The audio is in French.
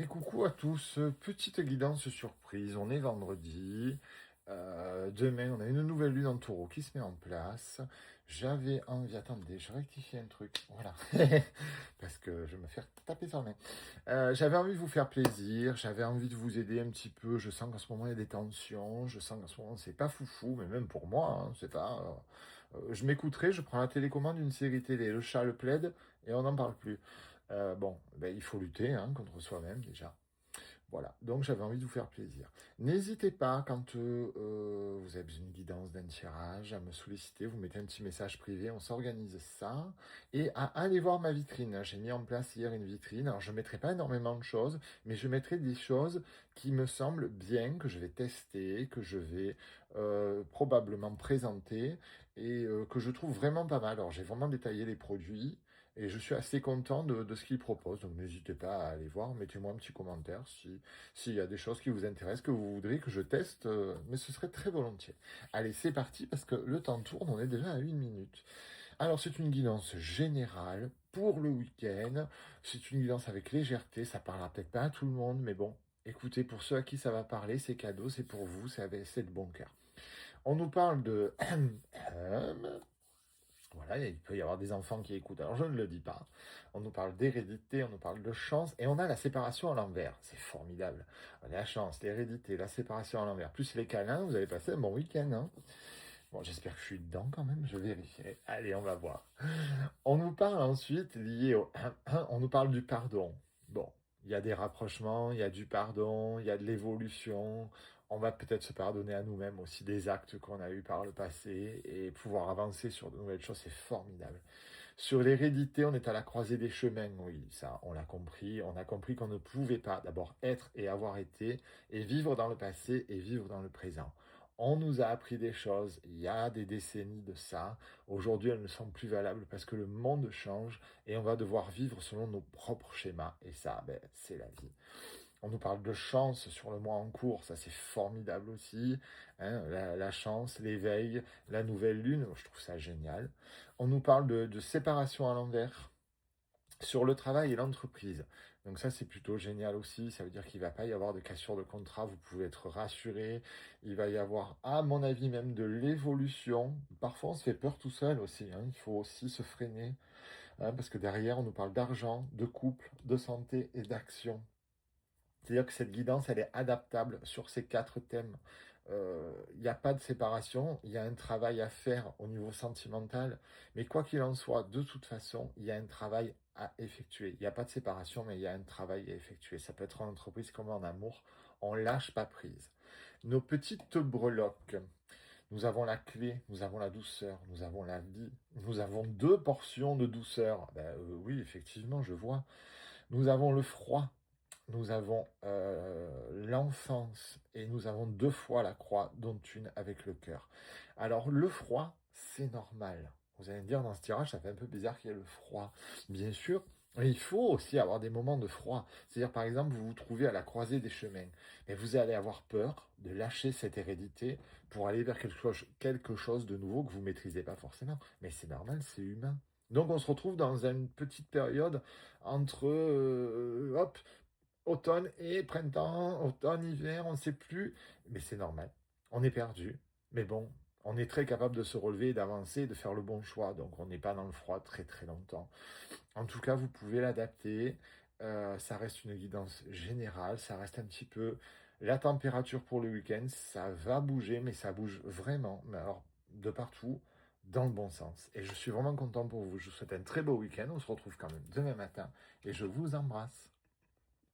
Et coucou à tous, petite guidance surprise, on est vendredi, demain on a une nouvelle lune en taureau qui se met en place. J'avais envie, attendez, je rectifie un truc, voilà, parce que je vais me faire taper sur la main. J'avais envie de vous faire plaisir, j'avais envie de vous aider un petit peu, je sens qu'en ce moment il y a des tensions, je sens qu'en ce moment c'est pas foufou, mais même pour moi, hein, c'est pas... je m'écouterai, je prends la télécommande d'une série télé, le chat le plaide, et on n'en parle plus. Bon, ben, il faut lutter hein, contre soi-même déjà. Voilà, donc j'avais envie de vous faire plaisir. N'hésitez pas, quand vous avez besoin d'une guidance, d'un tirage, à me solliciter, vous mettez un petit message privé, on s'organise ça. Et à aller voir ma vitrine. J'ai mis en place hier une vitrine. Alors je ne mettrai pas énormément de choses, mais je mettrai des choses qui me semblent bien, que je vais tester, que je vais probablement présenter et que je trouve vraiment pas mal. Alors j'ai vraiment détaillé les produits. Et je suis assez content de ce qu'ils proposent. Donc n'hésitez pas à aller voir. Mettez-moi un petit commentaire s'il y a des choses qui vous intéressent, que vous voudriez que je teste. Mais ce serait très volontiers. Allez, c'est parti parce que le temps tourne. On est déjà à 1 minute. Alors c'est une guidance générale pour le week-end. C'est une guidance avec légèreté. Ça parlera peut-être pas à tout le monde. Mais bon, écoutez, pour ceux à qui ça va parler, c'est cadeau. C'est pour vous. C'est de bon cœur. On nous parle de... Voilà, il peut y avoir des enfants qui écoutent. Alors je ne le dis pas. On nous parle d'hérédité, on nous parle de chance, et on a la séparation à l'envers. C'est formidable. La chance, l'hérédité, la séparation à l'envers, plus les câlins, vous allez passer un bon week-end. Hein. Bon, j'espère que je suis dedans quand même, je vérifie. Allez, on va voir. On nous parle ensuite, lié au... on nous parle du pardon. Bon, il y a des rapprochements, il y a du pardon, il y a de l'évolution. On va peut-être se pardonner à nous-mêmes aussi des actes qu'on a eus par le passé et pouvoir avancer sur de nouvelles choses, c'est formidable. Sur l'hérédité, on est à la croisée des chemins, oui, ça, on l'a compris. On a compris qu'on ne pouvait pas d'abord être et avoir été et vivre dans le passé et vivre dans le présent. On nous a appris des choses, il y a des décennies de ça. Aujourd'hui, elles ne sont plus valables parce que le monde change et on va devoir vivre selon nos propres schémas. Et ça, ben, c'est la vie. On nous parle de chance sur le mois en cours, ça c'est formidable aussi. Hein, la chance, l'éveil, la nouvelle lune, je trouve ça génial. On nous parle de séparation à l'envers sur le travail et l'entreprise. Donc ça c'est plutôt génial aussi, ça veut dire qu'il ne va pas y avoir de cassure de contrat, vous pouvez être rassuré. Il va y avoir, à mon avis, même de l'évolution. Parfois on se fait peur tout seul aussi, hein. Il faut aussi se freiner, hein, parce que derrière on nous parle d'argent, de couple, de santé et d'action. C'est-à-dire que cette guidance, elle est adaptable sur ces 4 thèmes. Il n'y a pas de séparation, il y a un travail à faire au niveau sentimental, mais quoi qu'il en soit, de toute façon, il y a un travail à effectuer. Il n'y a pas de séparation, mais il y a un travail à effectuer. Ça peut être en entreprise comme en amour, on lâche pas prise. Nos petites breloques, nous avons la clé, nous avons la douceur, nous avons la vie, nous avons 2 portions de douceur. Ben, oui, effectivement, je vois. Nous avons le froid, nous avons l'enfance et nous avons 2 fois la croix, dont une avec le cœur. Alors le froid, c'est normal. Vous allez me dire, dans ce tirage, ça fait un peu bizarre qu'il y ait le froid. Bien sûr, mais il faut aussi avoir des moments de froid. C'est-à-dire, par exemple, vous vous trouvez à la croisée des chemins. Et vous allez avoir peur de lâcher cette hérédité pour aller vers quelque chose de nouveau que vous ne maîtrisez pas forcément. Mais c'est normal, c'est humain. Donc on se retrouve dans une petite période entre hop, automne et printemps, automne, hiver, on ne sait plus, mais c'est normal. On est perdu, mais bon, on est très capable de se relever, d'avancer, de faire le bon choix, donc on n'est pas dans le froid très très longtemps. En tout cas, vous pouvez l'adapter. Ça reste une guidance générale, ça reste un petit peu la température pour le week-end, ça va bouger, mais ça bouge vraiment, mais alors de partout, dans le bon sens. Et je suis vraiment content pour vous. Je vous souhaite un très beau week-end. On se retrouve quand même demain matin et je vous embrasse.